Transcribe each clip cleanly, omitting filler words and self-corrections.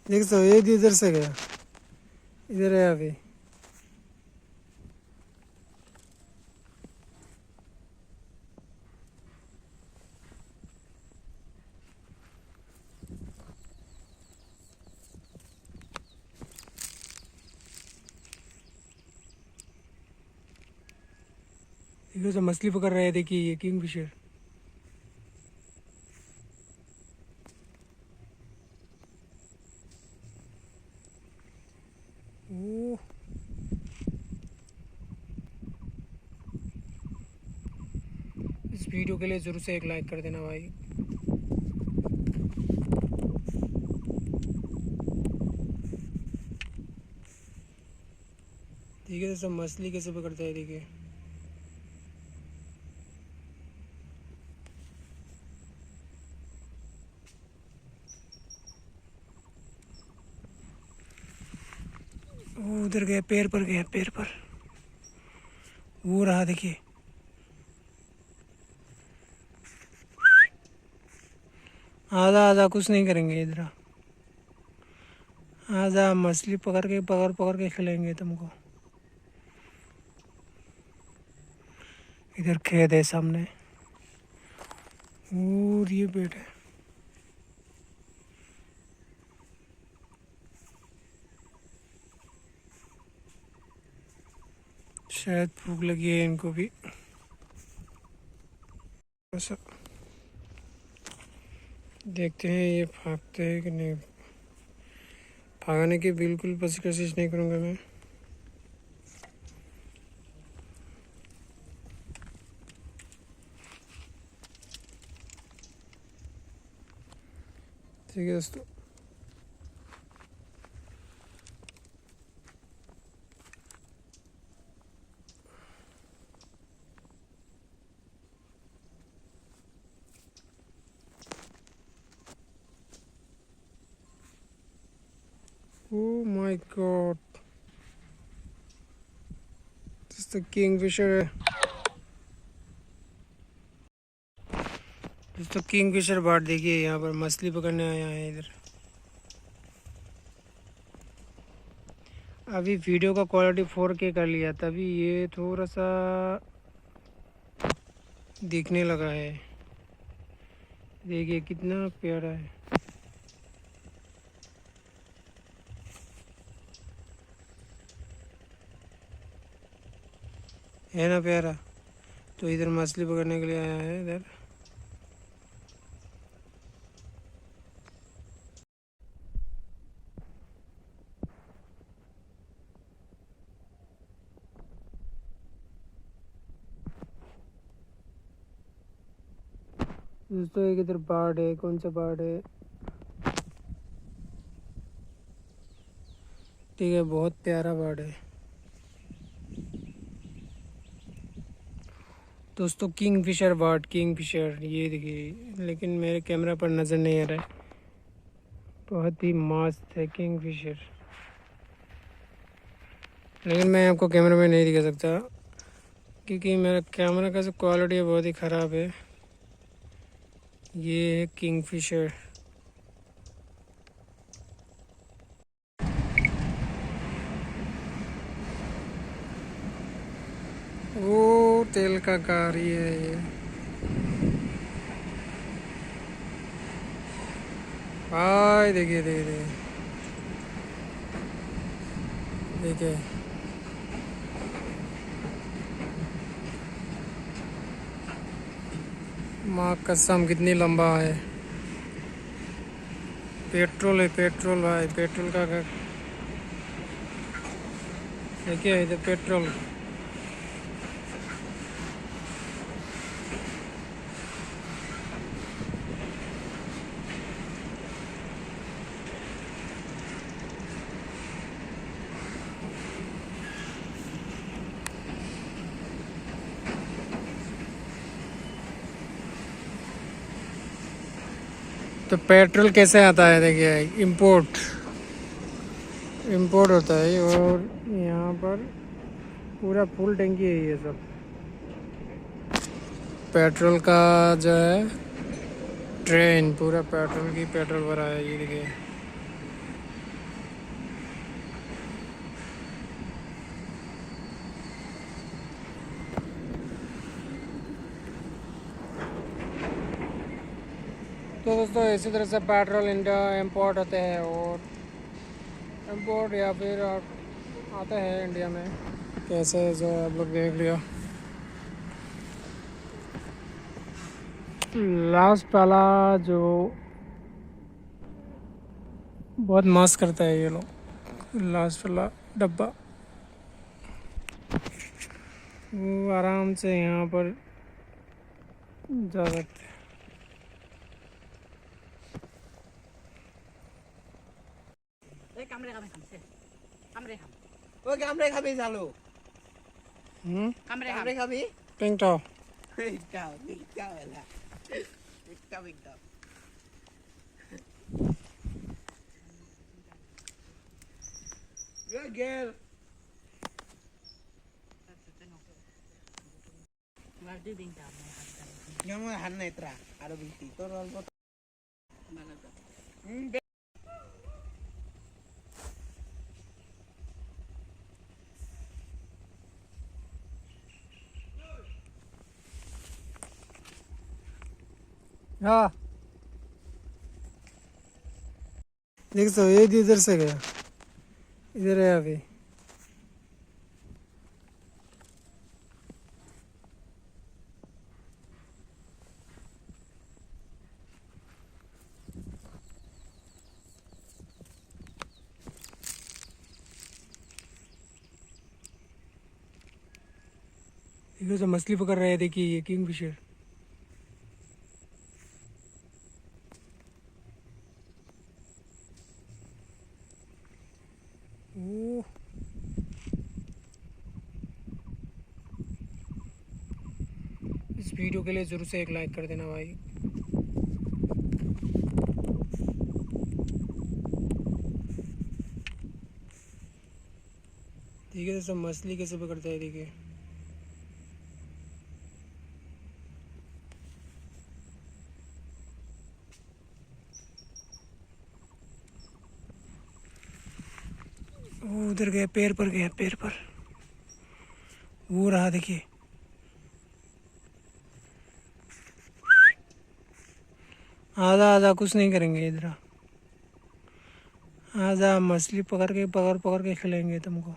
देख सो ये भी इधर से गया, इधर है अभी। देखो तो मछली पकड़ रहे हैं, देखिए ये किंग फिशर। ओ इस वीडियो के लिए ज़रूर से एक लाइक कर देना भाई। देखिए तो सब मछली कैसे पकड़ता है, देखिए। वो उधर गया, पैर पर गया, पैर पर। वो रहा, देखिए। आधा आधा कुछ नहीं करेंगे इधर। आधा मछली पकड़ पकड़ के खिलाएंगे तुमको। इधर खेत है सामने, और ये पेड़ है। शायद भूख लगी है इनको भी। ऐसा देखते हैं ये भागते हैं कि नहीं। भागने की बिल्कुल कोशिश नहीं करूँगा मैं। ठीक है दोस्तों। Oh my god, this is the kingfisher। दोस्तों किंगफिशर बर्ड देखिए, यहाँ पर मछली पकड़ने आया है इधर। अभी वीडियो का क्वालिटी 4K कर लिया, तभी ये थोड़ा सा दिखने लगा है। देखिए कितना प्यारा है ना, प्यारा। तो इधर मछली पकड़ने के लिए आया है इधर। दोस्तों एक इधर बर्ड है, कौन सा बर्ड है, ठीक है, बहुत प्यारा बर्ड है दोस्तों। किंगफिशर बर्ड, किंगफिशर, ये देखिए, लेकिन मेरे कैमरा पर नज़र नहीं आ रहा है। बहुत ही मस्त है किंगफिशर, लेकिन मैं आपको कैमरा में नहीं दिखा सकता क्योंकि मेरा कैमरा का जो क्वालिटी है बहुत ही ख़राब है। ये है किंगफिशर। वो तेल का गाड़ी है ये। हाय देखिए देखिए देखिए, माँ कसम कितनी लंबा है। पेट्रोल है, पेट्रोल भाई, पेट्रोल का देखिए इधर पेट्रोल। तो पेट्रोल कैसे आता है, देखिए इंपोर्ट होता है। और यहाँ पर पूरा फुल टंकी है ये सब पेट्रोल का जो है। ट्रेन पूरा पेट्रोल भरा है, ये देखिए। तो दोस्तों इसी तरह से पेट्रोल इंडिया इंपोर्ट होते हैं और इंपोर्ट या फिर आते हैं इंडिया में कैसे, जो आप लोग देख लिया। लास्ट वाला जो बहुत मस्त करता है ये लोग, लास्ट वाला डब्बा वो आराम से यहाँ पर जा सकते हैं। Kamre kami selalu. Kamre kami. Pink top Ikaw, ikaw lah. Ikaw. Girl. Yang mana hanai tra? Ada binti. Torol pot. हाँ देख सो ये इधर से गया, इधर है अभी। इधर से मछली पकड़ रहे हैं, देखिए ये किंग फिशर। इस वीडियो के लिए ज़रूर से एक लाइक कर देना भाई। ठीक है, तो सब मछली कैसे पकड़ता है देखिए। वो उधर गया, पैर पर गया, पैर पर वो रहा देखिए। आधा आधा कुछ नहीं करेंगे इधर, आधा मछली पकड़ के खिलाएंगे तुमको।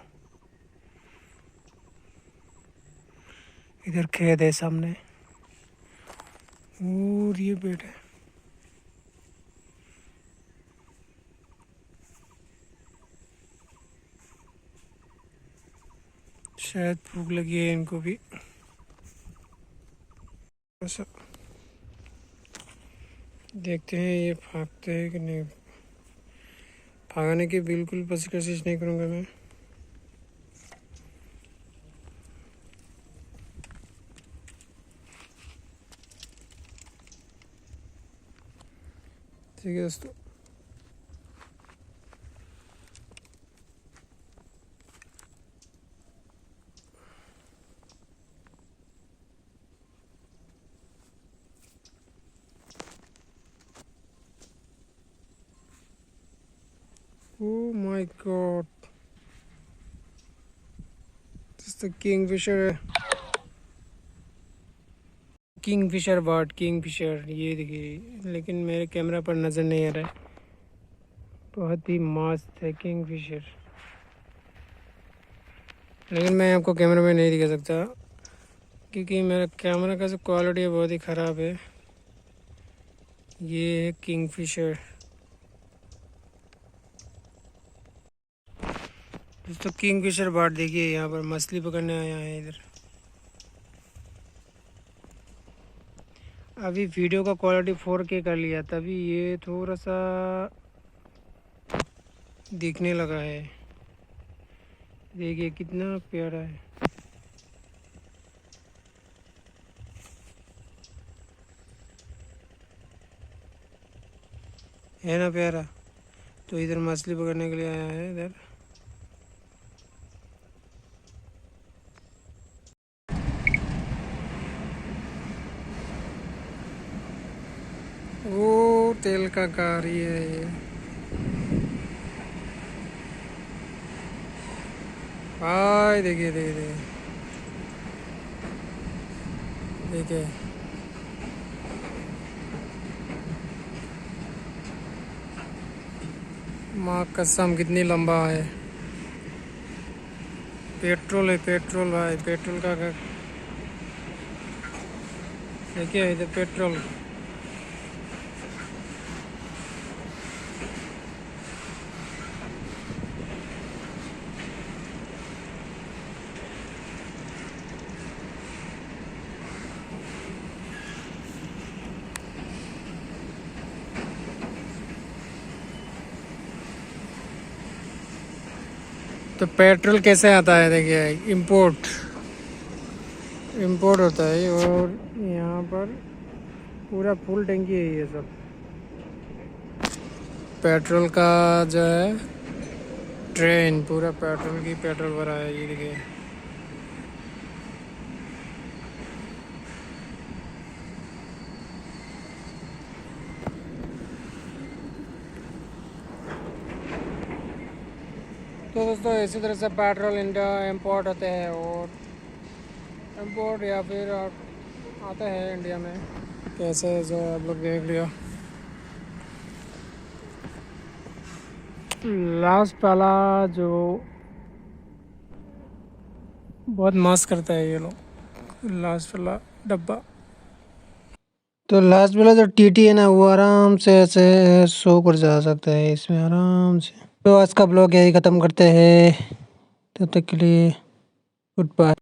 इधर खेत है सामने और ये पेड़ है। शायद भूख लगी है इनको भी। ऐसा देखते हैं ये भागते हैं कि नहीं। भागने की बिल्कुल कोशिश नहीं करूँगा मैं। ठीक है दोस्तों, oh my god, this is the kingfisher, Kingfisher bird, Kingfisher ये देखिए, लेकिन मेरे कैमरा पर नज़र नहीं आ रहा है। बहुत ही मस्त है किंगफिशर, लेकिन मैं आपको कैमरा में नहीं दिखा सकता क्योंकि मेरा कैमरा का जो क्वालिटी है बहुत ही ख़राब है। ये है किंगफिशर दोस्तों, किंगफिशर बर्ड देखिए, यहाँ पर मछली पकड़ने आया है इधर। अभी वीडियो का क्वालिटी 4K कर लिया, तभी ये थोड़ा सा दिखने लगा है। देखिए कितना प्यारा है ना प्यारा। तो इधर मछली पकड़ने के लिए आया है इधर। वो तेल का गाड़ी है ये। हाय देखिए देखिए देखिए, माँ कसम कितनी लंबा है। पेट्रोल है, पेट्रोल भाई, पेट्रोल का देखिए इधर पेट्रोल। तो पेट्रोल कैसे आता है देखिए, इंपोर्ट इंपोर्ट होता है। और यहाँ पर पूरा फुल टंकी है ये सब पेट्रोल का जो है। ट्रेन पूरा पेट्रोल की पेट्रोल भरा है ये देखिए। तो दोस्तों इसी तरह से पेट्रोल इंडिया इंपोर्ट होते हैं और इंपोर्ट या फिर आते हैं इंडिया में। कैसे जो आप लोग देख लिया। लास्ट वाला जो बहुत मस्त करता है ये लोग, लास्ट वाला डब्बा। तो लास्ट वाला जो टीटी है ना, वो आराम से ऐसे 100 पर जा सकता है इसमें आराम से। तो आज का ब्लॉग यही ख़त्म करते हैं, तब तक के लिए गुड बाय।